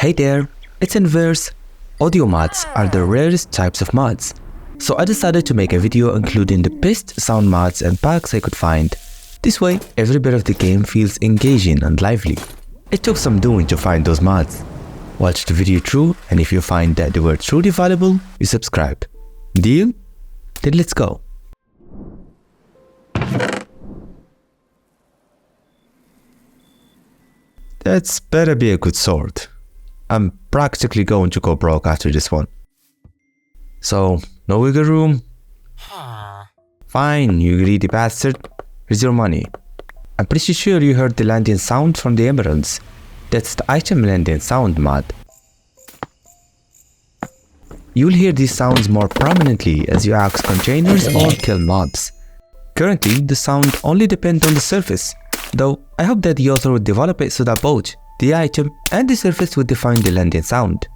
Hey there, it's Inverse. Audio mods are the rarest types of mods, so I decided to make a video including the best sound mods and packs I could find. This way, every bit of the game feels engaging and lively. It took some doing to find those mods. Watch the video through, and if you find that they were truly valuable, you subscribe. Deal? Then let's go. That's better be a good sword. I'm practically going to go broke after this one. So, no wiggle room? Fine, you greedy bastard. Here's your money. I'm pretty sure you heard the landing sound from the emeralds. That's the item landing sound mod. You'll hear these sounds more prominently as you axe containers or kill mobs. Currently, the sound only depends on the surface, though I hope that the author would develop it so that both the item and the surface would define the landing sound.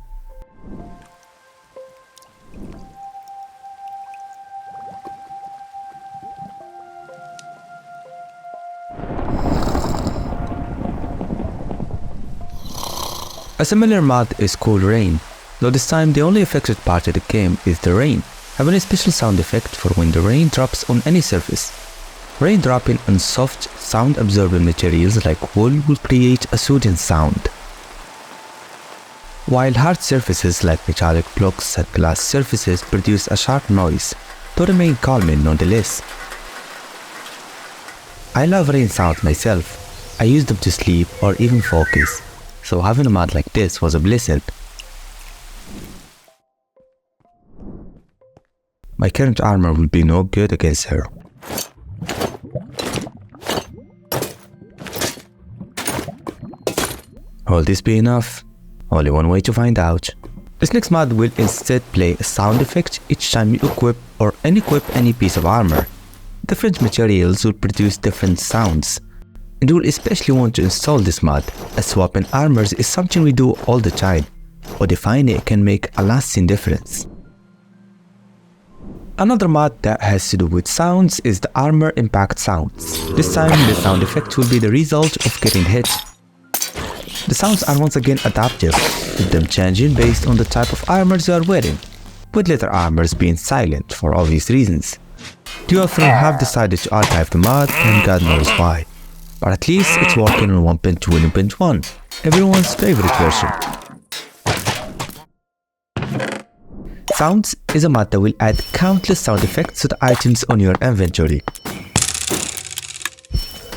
A similar mod is Cool Rain, though this time the only affected part of the game is the rain, having a special sound effect for when the rain drops on any surface. Rain dropping on soft, sound-absorbing materials like wool will create a soothing sound, while hard surfaces like metallic blocks and glass surfaces produce a sharp noise, though remain calming nonetheless. I love rain sounds myself. I use them to sleep or even focus, so having a mod like this was a blessing. My current armor will be no good against her. Will this be enough? Only one way to find out. This next mod will instead play a sound effect each time you equip or unequip any piece of armor. Different materials will produce different sounds, and you will especially want to install this mod, as swapping armors is something we do all the time. Modifying it can make a lasting difference. Another mod that has to do with sounds is the Armor Impact Sounds. This time the sound effect will be the result of getting hit. The sounds are once again adaptive, with them changing based on the type of armors you are wearing, with later armors being silent for obvious reasons. The author have decided to archive the mod, and God knows why. But at least it's working on 1.2 and 1.1, everyone's favorite version. Sounds is a mod that will add countless sound effects to the items on your inventory.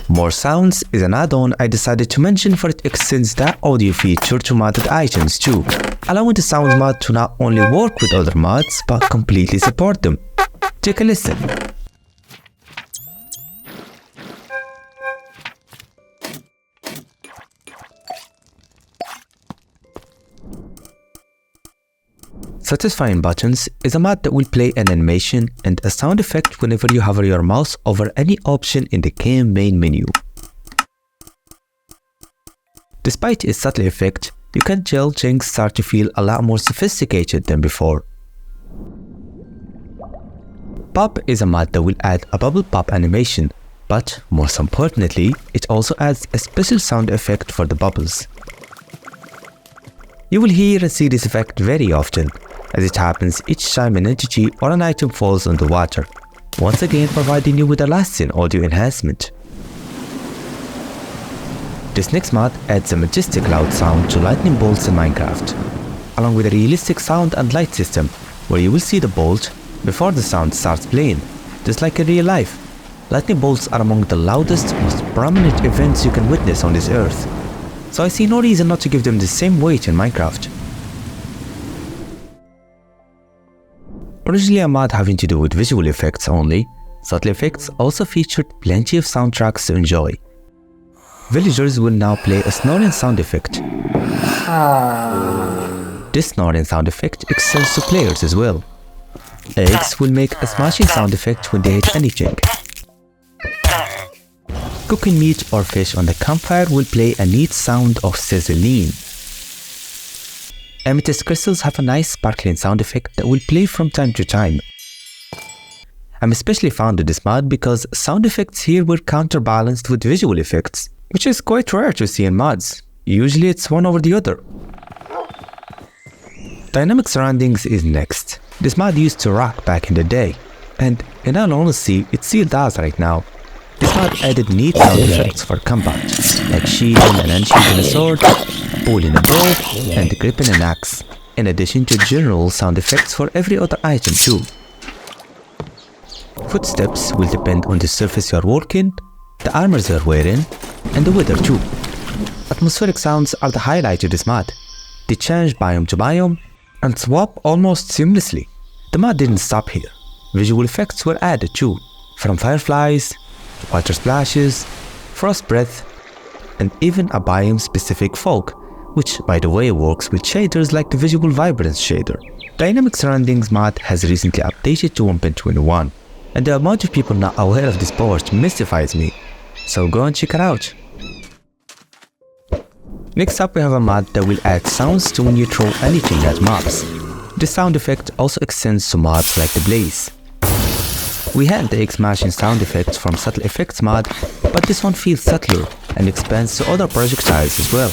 More Sounds is an add-on I decided to mention, for it extends that audio feature to modded items too, allowing the Sounds mod to not only work with other mods but completely support them. Take a listen. Satisfying Buttons is a mod that will play an animation and a sound effect whenever you hover your mouse over any option in the game main menu. Despite its subtle effect, you can tell things start to feel a lot more sophisticated than before. Pop is a mod that will add a bubble pop animation, but most importantly, it also adds a special sound effect for the bubbles. You will hear and see this effect very often, as it happens each time an entity or an item falls on the water, once again providing you with a lasting audio enhancement. This next mod adds a majestic loud sound to lightning bolts in Minecraft, along with a realistic sound and light system, where you will see the bolt before the sound starts playing, just like in real life. Lightning bolts are among the loudest, most prominent events you can witness on this earth, so I see no reason not to give them the same weight in Minecraft. Originally a mod having to do with visual effects only, subtle effects also featured plenty of soundtracks to enjoy. Villagers will now play a snoring sound effect. This snoring sound effect extends to players as well. Eggs will make a smashing sound effect when they hit anything. Cooking meat or fish on the campfire will play a neat sound of sizzling. Amethyst crystals have a nice sparkling sound effect that will play from time to time. I'm especially fond of this mod because sound effects here were counterbalanced with visual effects, which is quite rare to see in mods. Usually it's one over the other. Dynamic surroundings is next. This mod used to rock back in the day, and in all honesty, it still does right now. This mod added neat sound effects for combat, like shielding and unsheathing a sword, pulling a bow, and gripping an axe, in addition to general sound effects for every other item too. Footsteps will depend on the surface you are walking, the armors you are wearing, and the weather too. Atmospheric sounds are the highlight of this mod. They change biome to biome and swap almost seamlessly. The mod didn't stop here. Visual effects were added too, from fireflies, water splashes, frost breath, and even a biome-specific fog, which by the way works with shaders like the visual Vibrance shader. Dynamic Surroundings mod has recently updated to 1.21, and the amount of people not aware of this port mystifies me, so go and check it out. Next up we have a mod that will add sounds to when you throw anything at mobs. This sound effect also extends to mobs like the Blaze. We had the X-Mashing sound effects from Subtle Effects mod, but this one feels subtler and expands to other projectiles as well.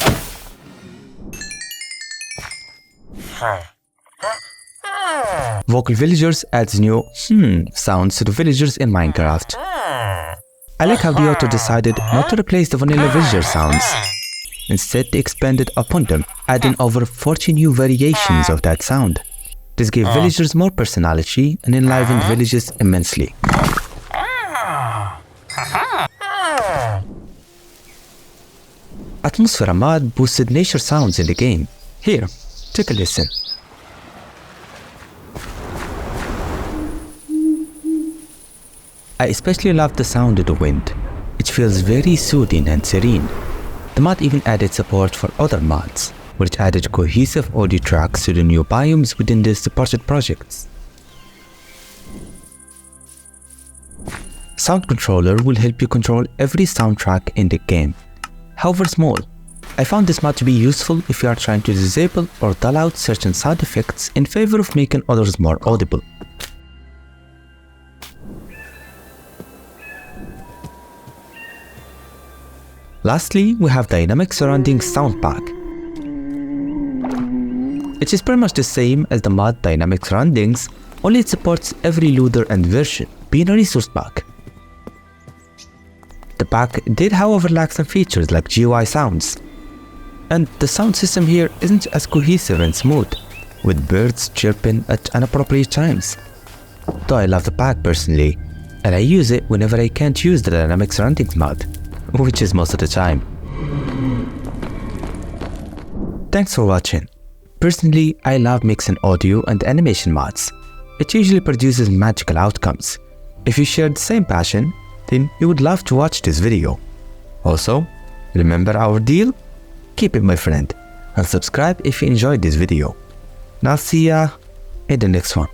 Vocal Villagers adds new sounds to the villagers in Minecraft. I like how the author decided not to replace the vanilla villager sounds. Instead, they expanded upon them, adding over 40 new variations of that sound. This gave villagers more personality and enlivened villages immensely. Atmosfera mod boosted nature sounds in the game. Here, take a listen. I especially love the sound of the wind. It feels very soothing and serene. The mod even added support for other mods, which added cohesive audio tracks to the new biomes within the supported projects. Sound Controller will help you control every soundtrack in the game, however small. I found this mod to be useful if you are trying to disable or dull out certain sound effects in favor of making others more audible. Lastly, we have Dynamic Surroundings Sound Pack. It is pretty much the same as the mod Dynamic Surroundings, only it supports every loader and version, being a resource pack. The pack did however lack some features like GUI sounds. And the sound system here isn't as cohesive and smooth, with birds chirping at inappropriate times. Though I love the pack personally, and I use it whenever I can't use the Dynamic Surroundings mod, which is most of the time. Thanks for watching. Personally, I love mixing audio and animation mods. It usually produces magical outcomes. If you share the same passion, then you would love to watch this video. Also, remember our deal? Keep it my friend, and subscribe if you enjoyed this video. And I'll see ya in the next one.